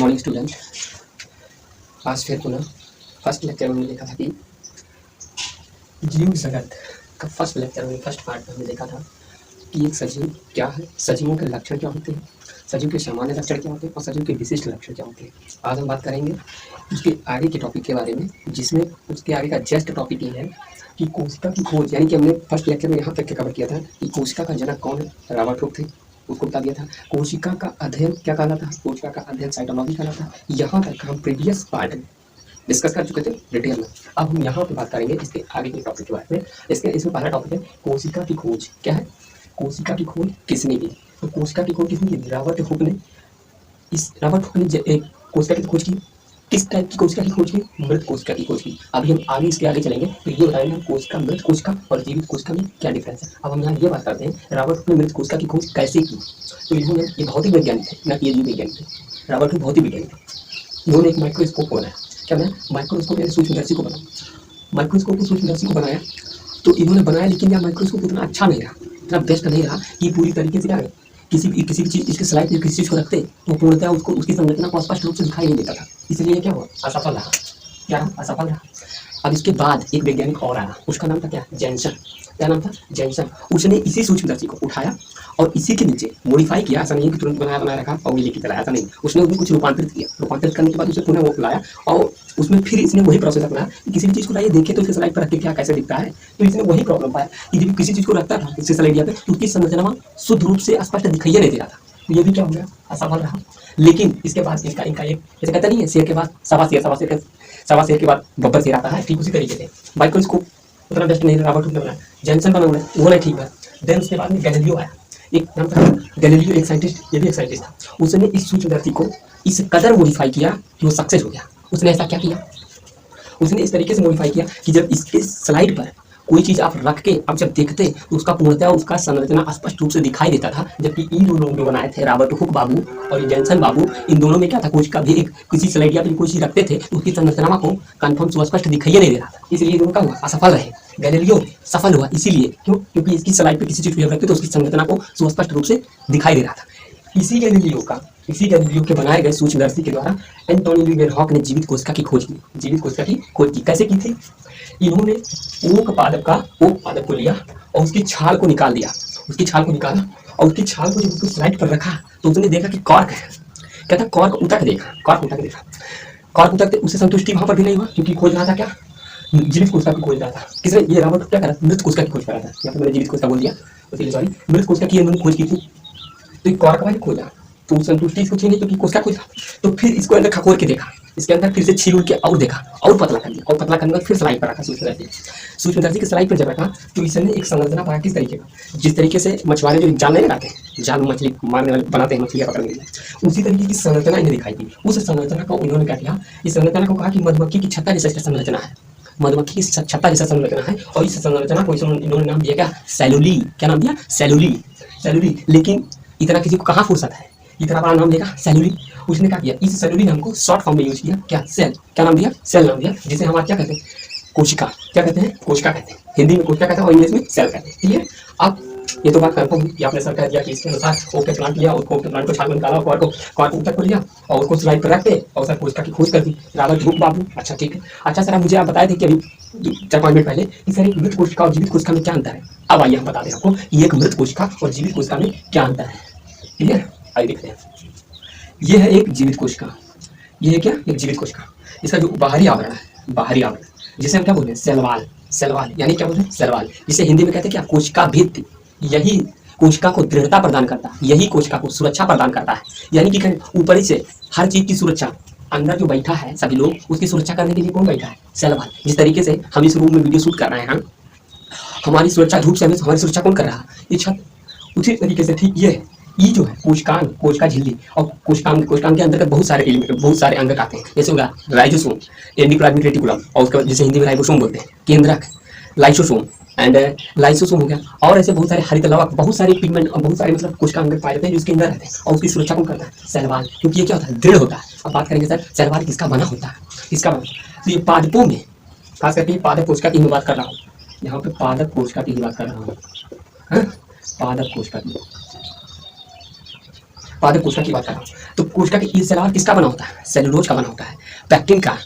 Morning student. आज फिर पुनः फर्स्ट लेक्चर में देखा था कि जीव जगत का फर्स्ट लेक्चर में फर्स्ट पार्ट में हमने देखा था कि एक सजीव क्या है, सजीवों के लक्षण क्या होते हैं, सजीव के सामान्य लक्षण क्या होते हैं और सजीव के विशिष्ट लक्षण क्या होते हैं। आज हम बात करेंगे उसके आगे के टॉपिक के बारे में, जिसमें उसके आगे का जस्ट टॉपिक ये है कि कोशिका की खोज। यानी कि हमने फर्स्ट लेक्चर में यहाँ तक के कवर किया था कि कोशिका का जनक कौन है, रॉबर्ट हुक थे, उसको बता दिया था। कोशिका का अध्ययन क्या कहलाता है, कोशिका का अध्ययन साइटोलॉजी कहलाता है। यहाँ तक हम प्रीवियस पार्ट में डिस्कस कर चुके थे डिटेल में। अब हम यहाँ पे बात करेंगे इसके आगे के टॉपिक के बारे में। इसमें पहला टॉपिक है कोशिका की खोज। क्या है, कोशिका की खोज किसने की? तो कोशिका की खोज किसने की? रॉबर्ट हुक ने। रॉबर्ट हुक ने एक कोशिका की खोज की। किस टाइप की कोशिका की खोज की? मृत कोशिका की खोज की। अभी हम आगे इसके आगे चलेंगे तो ये बताएंगे हम कोशिका, मृत कोशिका और जीवित कोशिका में क्या डिफरेंस है। अब हम यहाँ ये बात करते हैं रॉबर्ट हुक ने मृत कोशिका की खोज कैसे की। तो इन्होंने, ये भौतिक वैज्ञानिक थे, ना कि ये जीव वैज्ञानिक थे। रॉबर्ट हुक भौतिक वैज्ञानिक थे। इन्होंने एक माइक्रोस्कोप बनाया। क्या बनाया? माइक्रोस्कोप यानी सूक्ष्मदर्शी को बनाया। माइक्रोस्कोप को सूक्ष्मदर्शी को बनाया तो इन्होंने बनाया, लेकिन यह माइक्रोस्कोप उतना अच्छा नहीं रहा, इतना बेस्ट नहीं रहा कि पूरी तरीके से क्या है, किसी भी चीज़, इसके स्लाइड में किसी चीज़ को रखते तो पूर्णतः उसको, उसकी संरचना को स्पष्ट रूप से दिखाई नहीं देता था। इसलिए क्या हुआ, असफल रहा। क्या रहा? असफल रहा। अब इसके बाद एक वैज्ञानिक और आया, उसका नाम था क्या? जेनसन। क्या नाम था? जेनसन। उसने इसी सूक्ष्मदर्शी को उठाया और इसी के नीचे मॉडिफाई किया। ऐसा नहीं कि तुरंत बनाया रखा और ये लेके चलाया, ऐसा नहीं। उसने उसमें कुछ रूपांतरित किया। रूपांतरित करने के बाद उसे पुनः वो लाया और उसमें फिर इसने वही प्रोसेस अपनाया कि किसी भी चीज़ को लाइए देखे तो इसके स्लाइड पर रख के क्या कैसे दिखता है। तो इसने वही प्रॉब्लम पाया कि जब किसी चीज़ को रखता था इसके स्लाइड पे तो उसकी संरचना शुद्ध रूप से स्पष्ट दिखाई नहीं दे रहा था। तो ये भी क्या हो गया, असफल रहा। लेकिन इसके बाद इसका इनका एक, जैसे कहता नहीं है शेर के बाद सवा शेर के बाद बब्बर शेर आता है, ठीक उसी तरीके से माइक्रोस्कोप उतना बेस्ट नहीं रॉबर्ट हुक ने बनाया। जेनसन बना हुआ वो नहीं ठीक है। देन उसके बाद में गैलीलियो आया, एक नाम था गैलीलियो, एक साइंटिस्ट, ये भी एक साइंटिस्ट था। उसने इस सूक्ष्मदर्शी को इस कदर मॉडिफाई किया कि वो सक्सेस हो गया। उसने ऐसा क्या किया, उसने इस तरीके से मॉडिफाई किया कि जब इसके स्लाइड पर कोई चीज़ आप रख के अब जब देखते तो उसका पूर्णतः उसका संरचना स्पष्ट रूप से दिखाई देता था। जबकि इन दोनों जो बनाए थे रॉबर्ट हुक बाबू और जेनसन बाबू, इन दोनों में क्या था, कोशिका भी एक किसी स्लाइड या फिर कोई चीज़ रखते थे तो उसकी संरचना को कन्फर्म सुस्पष्ट दिखाई नहीं दे रहा था। इसलिए दोनों का हुआ, असफल रहे। गैलीलियो सफल हुआ इसीलिए, क्यों? क्योंकि इसकी स्लाइड पर किसी चीज़ को रखते तो उसकी संरचना को सुस्पष्ट रूप से दिखाई दे रहा था। इसी गैलीलियो के बनाए गए सूक्ष्मदर्शी के द्वारा एंटोनी लीवेनहॉक ने जीवित कोशिका की खोज की। जीवित कोशिका की खोज की कैसे की थी? इन्होंने ओक पादप को लिया और उसकी छाल को निकाल दिया। उसकी छाल को निकाला और उसकी छाल को जब उसको स्लाइड पर रखा तो उसने देखा कि कॉर्क है। कहता कॉर्क उठा के देखा। कॉर्क उठा के उसे संतुष्टि वहां पर भी नहीं हुआ, क्योंकि खोज रहा था क्या, जीवित कोशिका की खोज रहा था। किसने? ये रॉबर्ट क्या करा, मृत कोशिका की खोज कर रहा था। या फिर मैंने जीवित कोशिका बोल दिया, इसलिए सॉरी, मृत कोशिका की इन्होंने खोज की थी। तो कॉर्क भाई खोजा तो संतुष्टि इसको चाहिए, क्योंकि कोशिका खोजा। तो फिर इसको अंदर खकोर के देखा, इसके अंदर फिर से छील उड़ के और देखा और पतला कर दिया, और पतला करने के बाद फिर स्लाइड पर रखा सूक्ष्मदर्शी के स्लाइड पर जब रखा तो इसने एक संरचना पाया। किस तरीके का? जिस तरीके से मछुआरे जो जाल नहीं लगाते हैं, जाल मछली मारने वाले बनाते हैं मछलियाँ पकड़ने के लिए, उसी तरीके की संरचना इन्हें दिखाई दी। उस संरचना को इन्होंने क्या किया, इस संरचना को कहा कि मधुमक्खी की छत्ता जैसा संरचना है, मधुमक्खी की छत्ता जैसा संरचना है। और इस संरचना को इन्होंने नाम दिया क्या, सेलुली। क्या नाम दिया? सेलुली। लेकिन इतना किसी को कहाँ फुर्सत है, इतना बड़ा नाम देगा सेलुली। उसने क्या किया, इस सेलुली नाम को शॉर्ट फॉर्म में यूज किया। क्या? सेल। क्या नाम दिया? सेल नाम दिया, जिसे हम आज क्या कहते हैं, कोशिका। क्या कहते हैं? कोशिका कहते हैं। हिंदी में कोशिका कहते हैं और इंग्लिश में सेल कहते हैं। ठीक है, अब ये तो बात कंफर्म कि आपने सर कह दिया कि इसके अनुसार ओके प्लांट लिया, उसको ओके प्लांट को छाल में निकाला, कॉर्क ऊतक को लिया और उसको स्लाइड पर रखते और सर कोशिका की खोज कर दी, रॉबर्ट हुक बाबू। अच्छा ठीक है। अच्छा सर, मुझे आप बताए थे कि अभी 4-5 मिनट पहले कि सर एक मृत कोशिका और जीवित कोशिका में क्या अंतर है। अब आइए हम बता दें आपको कि एक मृत कोशिका और जीवित कोशिका में क्या अंतर है। क्लियर? आइए देखते हैं। ये है एक जीवित कोशिका, ये है क्या, एक जीवित कोशिका। इसका जो बाहरी आवरण है, जिसे हम क्या बोलते हैं, सेलवाल यानी क्या बोलते हैं, सेलवाल, जिसे हिंदी में कहते हैं क्या, कोशिका भित्ति। यही कोशिका को दृढ़ता प्रदान करता है, यही कोशिका को सुरक्षा प्रदान करता है। यानी कि ऊपरी से हर चीज की सुरक्षा, अंदर जो बैठा है सभी लोग, उसकी सुरक्षा करने के लिए कौन बैठा है, सेलवाल। जिस तरीके से हम इस रूम में वीडियो शूट कर रहे हैं, हमारी सुरक्षा, धूप से हमारी सुरक्षा कौन कर रहा है, ये छत। उसी तरीके से ठीक ये जो है कोशिका झिल्ली, और कोशिकांग के अंतर्गत बहुत सारे एलिमेंट, बहुत सारे अंग आते हैं। जैसे होगा राइजोसोम, एंडोप्लाज्मिक रेटिकुलम, और उसके जैसे हिंदी में राइबोसोम बोलते हैं, केंद्रक, लाइसोसोम एंड लाइसोसोम हो गया। और ऐसे बहुत सारे हरित लवक, बहुत सारे पिगमेंट और बहुत सारे मतलब कोशिका अंग पाए जाते हैं जो इसके अंदर रहते हैं, और उसकी सुरक्षा कौन करता है, सेलवाल। क्योंकि ये क्या होता है, दृढ़ होता है। अब बात करेंगे सर सेलवाल किसका बना होता है, इसका बना। तो ये पादपों में, खास करके पादप कोशिका की बात कर रहा हूँ, यहाँ पे पादप कोशिका की बात कर रहा हूँ, पादप कोशिका की। पादप कोशिका की बात कर रहा हूँ। तो कोशिका के ई सलार किसका बना होता है? सेलुलोज का बना होता है, पैक्टिन का,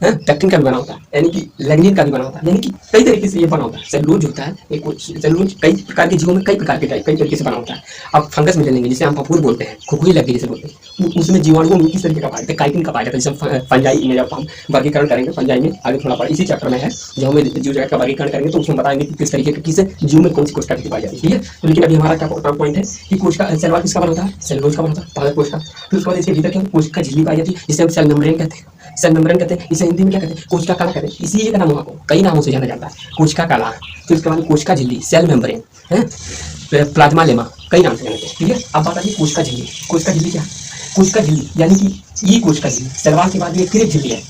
पैक्टिन का भी बना होता है, यानी कि लैग्निन का भी बना होता है, यानी कि कई तरीके से ये बना होता है। सेलुलोज होता है एक, सेलुलोज कई प्रकार के जीवों में कई प्रकार के कई तरीके से बना होता है। आप फंगस में ले लेंगे, जिसे हम फफूंद बोलते हैं, खुखुरी लग गई जिसे बोलते हैं, उसमें जीवाणुओं में किस तरीके का पाया जाता है? काइटिन का पाया जाता है। जैसे फंजाई में जब हम वर्गीकरण करेंगे, फंजाई में आगे थोड़ा पढ़ा, इसी चैप्टर में है, जब हम जीव जगत का वर्गीकरण करेंगे तो उसमें बताएंगे कि किस तरीके के किस जीव में कौन सी कोशिका पाई जाती है। ठीक है, तो लेकिन अभी हमारा क्या पॉइंट है कि कोशिका सेल वॉल किसका बना होता है? सेलुलोज का बना होता है, पादप कोशिका। फिर उसके बाद इसके भीतर क्या कोशिका झिल्ली पाई जाती है, जिसे हम सेल मेम्ब्रेन कहते हैं। सेल मेम्ब्रेन कहते हैं, इसे हिंदी में क्या कहते हैं? कोशिका कला कहते हैं। इसी एक नाम को कई नामों से जाना जाता है, कोशिका कला। फिर उसके बाद कोशिका झिल्ली, सेल मेम्ब्रेन है, प्लाज्मा लेमा, कई नाम से जानते हैं। ठीक है, अब बात आती है कोशिका झिल्ली। कोशिका झिल्ली क्या? कोशिका झिल्ली यानी कि ये कोशिका झिल्ली, सेल वॉल के बाद ये फिर एक झिल्ली है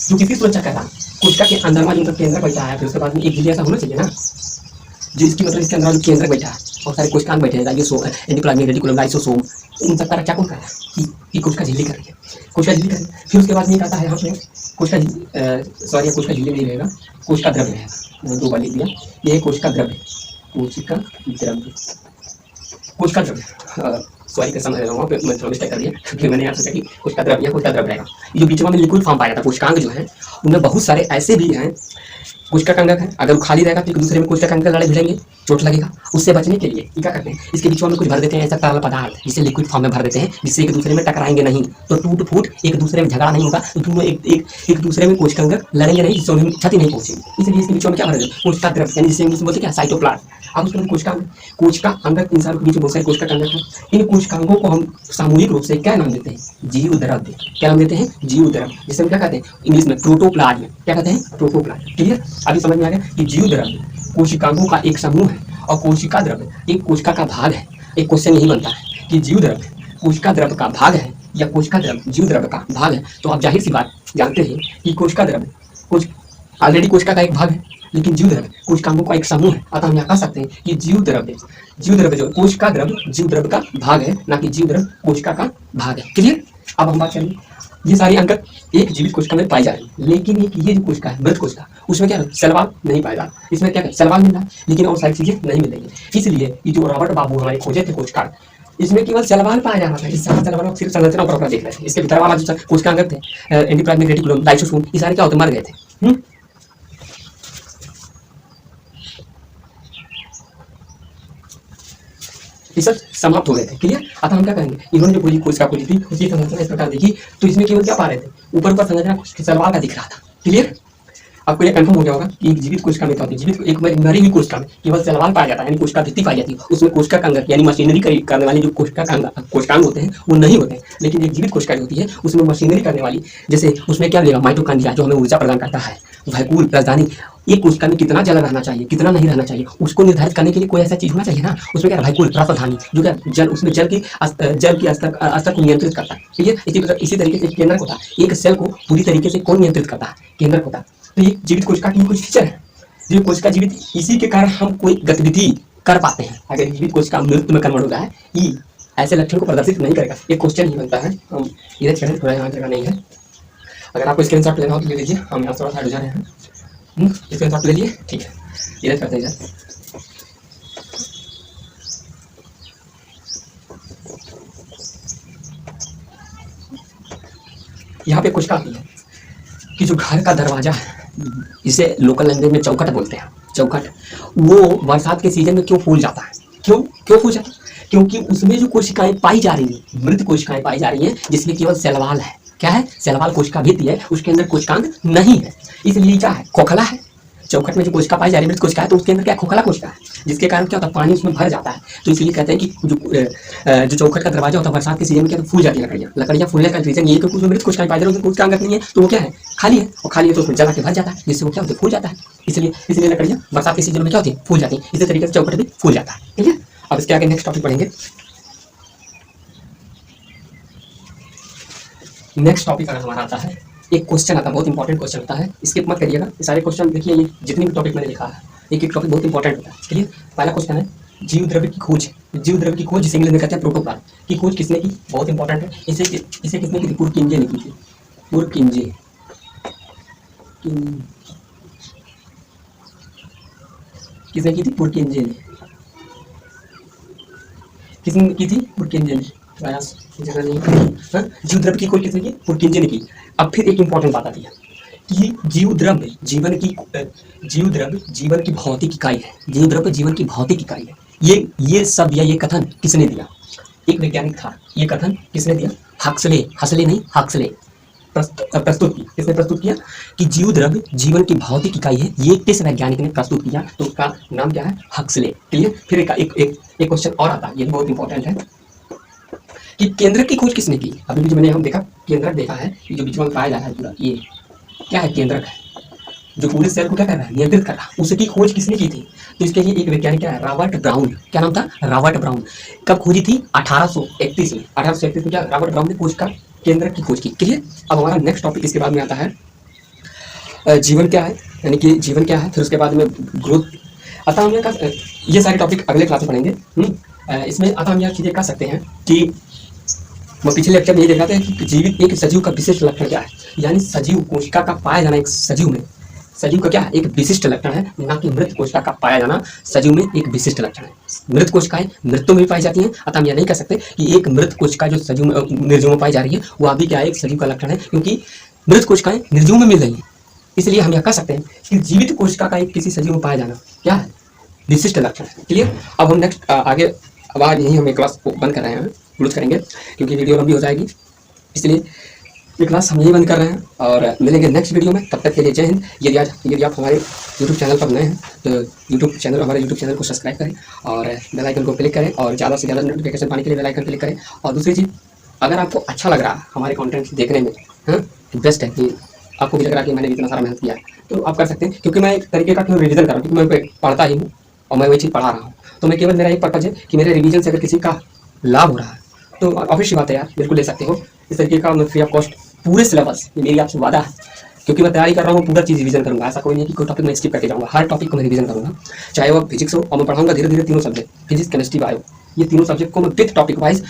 जो किसकी सुरक्षा कर रहा है? कोशिका के अंदर में जो केंद्र बैठा है, फिर उसके बाद में एक झिल्ली ऐसा होना चाहिए ना, जो इसकी मतलब इसके अंदर केंद्र बैठा है और सारे कोशिकांग बैठे हैं, एंडोप्लाज्मिक रेटिकुलम, लाइसोसोम, उन सब का रक्षा कौन कर रहा है? कि कोशिका झिल्ली कर रही है, कोशिका झिल्ली कर रही है। फिर उसके बाद में एक आता है यहाँ पे कोशिका कोशिका झिल्ली नहीं रहेगा, कोशिका द्रव्य रहेगा, दो बार लिख दिया, ये कोशिका द्रव्य, कोशिका द्रव्य, कोशिका द्रव्य, सॉरी का समझ रहा हूँ, मैं थोड़ा मिस्टेक कर दिया क्योंकि मैंने यहाँ सोचा कि कोशिका द्रव्य या कोशिका द्रव्य रहेगा। ये जो बीच में लिक्विड फॉर्म पाया जाता है कोशिकांग जो है, उनमें बहुत सारे ऐसे भी हैं कोशिका कंगक है, अगर वो खाली रहेगा तो एक दूसरे में कोशिका कंगक लड़ाई भिड़ेंगे, चोट लगेगा। उससे बचने के लिए क्या करते हैं? इसके बीच में कुछ भर देते हैं ऐसा तरल पदार्थ, जिसे लिक्विड फॉर्म में भर देते हैं, जिससे एक दूसरे में टकराएंगे नहीं, तो टूट फूट एक दूसरे में झगड़ा नहीं होगा, तो दोनों एक दूसरे में कोशिका कंगक लड़ेंगे नहीं, जिससे उन्हें क्षति नहीं पहुंचेगी। इसलिए इसके बीच में क्या भर देते हैं? कोशिका द्रव्य, यानी जिसे इंग्लिश में बोलते हैं क्या? साइटोप्लाज्म। अब उसके बाद कोशिका अंगक, इंसान के बीच में बहुत सारे कोशिका अंगक हैं। इन कोशिकांगों को हम सामूहिक रूप से क्या नाम देते हैं? जीव द्रव्य। क्या नाम देते हैं? जीव द्रव्य, जिसे हम क्या कहते हैं इंग्लिश में? प्रोटोप्लाज्म। क्या कहते हैं? प्रोटोप्लाज्म। क्लियर? अभी समझ में आ गया कि जीव द्रव्य कोशिकांगों का एक समूह है और कोशिका द्रव्य एक कोशिका का भाग है। एक क्वेश्चन यही बनता है कि जीव द्रव्य कोशिका द्रव्य का भाग है या कोशिका द्रव्य जीव द्रव्य का भाग है। तो आप जाहिर सी बात जानते हैं कि कोशिका द्रव्य ऑलरेडी कोशिका का एक भाग है, लेकिन जीव द्रव्य कोशिकांगों का एक समूह है। अतः हम यहाँ कह सकते हैं कि जीव द्रव्य जो कोशिका द्रव्य जीव द्रव्य का भाग है, ना कि जीव द्रव्य कोशिका का भाग है। क्लियर? अब हम बात करें, ये सारी अंगक एक जीवित कोशिका में पाई जा रही है, लेकिन ये जो कोशिका है, मृत कोशिका, उसमें क्या सेल वॉल नहीं पाया जाता। इसमें क्या सेल वॉल मिल रहा है, लेकिन और सारी चीजें नहीं मिलेंगी। इसलिए ये जो रॉबर्ट बाबू हमारे खोजे थे कोशिका, इसमें केवल सेल वॉल पाया जा रहा था। इस सारा सेल वॉल सिर्फ संरचना पर देख रहे थे। इसके भीतर वाला जो कोशिका अंगक थे, एंडोप्लाज्मिक रेटिकुलम, लाइसोसोम, ये सारे क्या होते? मर गए थे। ये सब समाप्त हो गए थे। क्लियर? अतः हम क्या करेंगे, इन्होंने जो पूरी कोशिका खोजी थी उसकी संरचना इस प्रकार देखी, तो इसमें केवल क्या पा रहे थे? ऊपर ऊपर संरचना सेल वॉल का दिख रहा था। क्लियर? आपको ये कंफर्म हो गया होगा कि एक जीवित कोशिका में क्या होती है? जीवित एक मरी हुई कोशिका में केवल सेल वॉल पाया जाता है, यानी कोशिका भित्ति पाई जाती है। उसमें कोशिका अंग यानी मशीनरी करने वाली जो कोशिकांग होते हैं वो नहीं होते हैं। लेकिन एक जीवित कोशिका जो होती है उसमें मशीनरी करने वाली, जैसे उसमें क्या मिलेगा? माइटोकॉन्ड्रिया जो हमें ऊर्जा प्रदान करता है, वैक्यूल, राजधानी, एक कोशिका में कितना जल रहना चाहिए, कितना नहीं रहना चाहिए, उसको निर्धारित करने के लिए कोई ऐसा चीज होना चाहिए ना। उसमें क्या वैक्यूल, राजधानी, जो क्या जल, उसमें जल की स्तर को नियंत्रित करता है। ठीक है? इसी तरीके से केंद्रक होता है। एक सेल को पूरी तरीके से कौन नियंत्रित करता है? केंद्रक होता है। तो ये जीवित कोशिका की कुछ फीचर है। जीवित कोशिका जीवित, इसी के कारण हम कोई गतिविधि कर पाते हैं। अगर जीवित कोशिका मृत्यु में कन्वर्ट हो जाए, ये ऐसे लक्षण को प्रदर्शित नहीं करेगा। एक क्वेश्चन ही बनता है, हम इधर चढ़े, थोड़ा यहाँ जगह नहीं है। अगर आपको स्क्रीनशॉट लेना हो तो ले लीजिए, हम यहाँ थोड़ा साइड हो जा रहे हैं। स्क्रीनशॉट ले लिए, ठीक है, इधर करते हैं इधर। यहाँ पे कोशिका आती है कि जो घर का दरवाजा है, इसे लोकल लैंग्वेज में चौखट बोलते हैं, चौखट, वो बरसात के सीजन में क्यों फूल जाता है? क्यों फूल जाता है? क्योंकि उसमें जो कोशिकाएं पाई जा रही हैं, मृत कोशिकाएं पाई जा रही हैं, जिसमें केवल सेल वॉल है। क्या है? सेल वॉल कोशिका भित्ति है, उसके अंदर कोशिकांग नहीं है। इसलिए क्या है? खोखला है। चौखट में जो कोशिका पाई जा रही है, मृत कोशिका है, तो उसके अंदर क्या? खोखला कोशिका है, जिसके कारण क्या होता है? पानी उसमें भर जाता है। तो इसलिए कहते हैं कि जो चौखट का दरवाजा होता है बरसात के सीजन में क्या तो फूल जाती है लकड़ियाँ फूलने का रीजन ये है कि उसमें मृत कोशिकाएं पाई जा रही है, कोशिका अंग नहीं है, तो वो क्या है? खाली है, और खाली है तो उसमें जला के भर जाता है, जिससे वो क्या होता है? फूल जाता है। इसलिए लकड़ियाँ बरसात के सीजन में क्या होती है? फूल जाती है। इसी तरीके से चौखट भी फूल जाता है। ठीक है? अब इसके आगे नेक्स्ट टॉपिक पढ़ेंगे। नेक्स्ट टॉपिक अगर हमारा आता है, एक क्वेश्चन आता है, बहुत इंपॉर्टेंट क्वेश्चन होता है, स्किप मत करिएगा। ये सारे क्वेश्चन देखिए, ये जितने भी टॉपिक मैंने लिखा है, एक एक टॉपिक बहुत इंपॉर्टेंट होता है। चलिए, पहला क्वेश्चन है जीव द्रव्य की खोज। जीव द्रव्य की खोज जिसे इंग्लिश में कहते हैं प्रोटोप्लाज्म की खोज किसने की? बहुत इंपॉर्टेंट है। इसे किसने की थी? पुरकिंजे ने की थी। पुरकिंजे किसने की थी? पुरकिंजे ने। किसने की थी? पुरकिंजे ने। प्रयास जगह नहीं। हाँ, जीव द्रव्य की खोज किसने की? पुरकिंजे ने की। अब फिर एक इंपॉर्टेंट बात आती है कि जीव द्रव्य जीवन की भौतिक इकाई है। जीव द्रव्य जीवन की भौतिक इकाई है। ये शब्द या ये कथन किसने दिया? एक वैज्ञानिक था। ये कथन किसने दिया? हक्सले, हसले नहीं, हक्सले प्रस्तुत किया। किसने प्रस्तुत किया कि जीव द्रव्य जीवन की भौतिक इकाई है? ये किस वैज्ञानिक ने प्रस्तुत किया? तो उसका नाम क्या है? हक्सले। क्लियर? फिर एक क्वेश्चन और आता है, ये बहुत इंपॉर्टेंट है कि केंद्रक की खोज किसने की? अभी भी मैंने हम देखा केंद्रक देखा है, जो बीच में पाया जा रहा है पूरा, ये क्या है? केंद्रक है, जो पूरे सेल को क्या कर रहा है? नियंत्रित कर रहा है। उसकी खोज किसने की थी? तो इसके लिए एक वैज्ञानिक क्या है? Robert brown. क्या नाम था? Robert brown. कब खोजी थी? 1831 में। 1831 में क्या रॉबर्ट ब्राउन ने खोज का केंद्रक की खोज की। क्लियर? अब हमारा नेक्स्ट टॉपिक इसके बाद में आता है जीवन क्या है, यानी कि जीवन क्या है, फिर उसके बाद में ग्रोथ। अतः हम ये सारे टॉपिक अगले क्लास में पढ़ेंगे। इसमें अतः हम यह चीज़ें कह सकते हैं कि मैं पिछले लेक्चर में ये देखा था कि जीवित एक सजीव का विशिष्ट लक्षण क्या है, यानी सजीव कोशिका का पाया जाना एक सजीव में, सजीव का क्या है? एक विशिष्ट लक्षण है, ना कि मृत कोशिका का पाया जाना सजीव में एक विशिष्ट लक्षण है। मृत कोशिकाएं मृत्यु में भी पाई जाती हैं, अतः हम यह नहीं कह सकते कि एक मृत कोशिका जो सजीव में निर्जीव में पाई जा रही है वह भी क्या है? एक सजीव का लक्षण है, क्योंकि मृत कोशिकाएं निर्जीव में मिल रही हैं। इसलिए हम यह कह सकते हैं कि जीवित कोशिका का एक किसी सजीव में पाया जाना क्या है? विशिष्ट लक्षण है। क्लियर? अब हम नेक्स्ट आगे, अब आज यही हम क्लास को बंद कर रहे हैं, क्लोज करेंगे क्योंकि वीडियो लंबी हो जाएगी, इसलिए ये क्लास हम यही बंद कर रहे हैं और मिलेंगे नेक्स्ट वीडियो में। तब तक के लिए जय हिंद। यदि आप हमारे यूट्यूब चैनल पर नए हैं तो हमारे यूट्यूब चैनल को सब्सक्राइब करें और बेल आइकन को क्लिक करें और ज़्यादा से ज़्यादा नोटिफिकेशन पाने के लिए बेल आइकन क्लिक करें। और दूसरी चीज़, अगर आपको अच्छा लग रहा है हमारे कॉन्टेंट देखने में, हाँ, बेस्ट है कि आपको भी लग रहा है कि मैंने इतना सारा मेहनत किया है, तो आप कर सकते हैं, क्योंकि मैं एक तरीके का रिवीजन कर रहा हूँ, क्योंकि मैं पढ़ता ही हूँ और मैं वही चीज़ पढ़ा रहा हूँ। तो मैं केवल मेरा एक पर्पज है कि मेरे रिवीजन से अगर किसी का लाभ हो रहा है तो ऑब्वियस बात है यार, बिल्कुल ले सकते हो। इस तरीके का मैं फ्री ऑफ कॉस्ट पूरे सिलेबस, ये मेरी आपसे वादा है, क्योंकि मैं तैयारी कर रहा हूँ, पूरा चीज़ रिवीजन करूँगा। ऐसा कोई नहीं कि कोई टॉपिक मैं स्किप करके जाऊँगा, हर टॉपिक को मैं रिवीजन करूँगा, चाहे वो फिजिक्स हो, और मैं पढ़ाऊँगा धीरे धीरे तीनों सब्जेक्ट, फिजिक्स, केमिस्ट्री, बायो, ये तीनों सब्जेक्ट को मैं with topic wise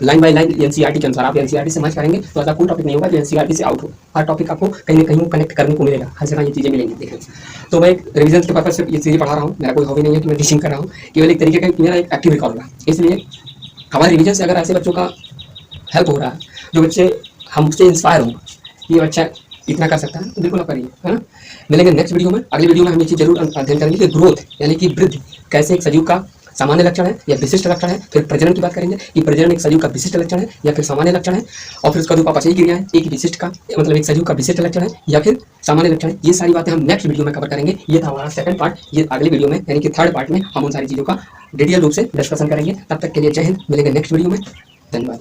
line by line NCERT के अनुसार, आप एनसीईआरटी से मैच करेंगे तो ऐसा कोई टॉपिक नहीं होगा जो एनसीईआरटी से आउट हो। हर टॉपिक आपको कहीं ना कहीं कनेक्ट करने को मिलेगा, हर जगह ये चीज़ें मिलेंगी देखने से। तो मैं एक रिवीजन के पर्पज से ये चीज़ें पढ़ा रहा हूँ, मेरा कोई हॉबी नहीं है कि मैं टीचिंग कर रहा हूँ, केवल एक तरीके का मेरा एक एक्टिव रिकॉर्ड होगा। इसलिए हमारे रिवीजन से अगर ऐसे बच्चों का हेल्प हो रहा है, जो बच्चे हमसे इंस्पायर हों, ये बच्चा इतना कर सकता है, तो बिल्कुल आप करिए, है ना। मिलेंगे नेक्स्ट वीडियो में। अगली वीडियो में हम ये चीज़ जरूर अध्ययन करेंगे कि ग्रोथ यानी कि वृद्धि कैसे एक सजीव का सामान्य लक्षण है या विशिष्ट लक्षण है। फिर प्रजनन की बात करेंगे कि प्रजनन एक सजीव का विशिष्ट लक्षण है या फिर सामान्य लक्षण है, और फिर उसका जो अपचयी क्रिया है एक विशिष्ट का मतलब एक सजीव का विशिष्ट लक्षण है या फिर सामान्य लक्षण है। ये सारी बातें हम नेक्स्ट वीडियो में कवर करेंगे। ये था हमारा सेकंड पार्ट। ये अगले वीडियो में यानी कि थर्ड पार्ट में हम उन सारी चीज़ों का डिटेल रूप से डिस्कशन करेंगे। तब तक के लिए जय हिंद। मिलेंगे नेक्स्ट वीडियो में। धन्यवाद।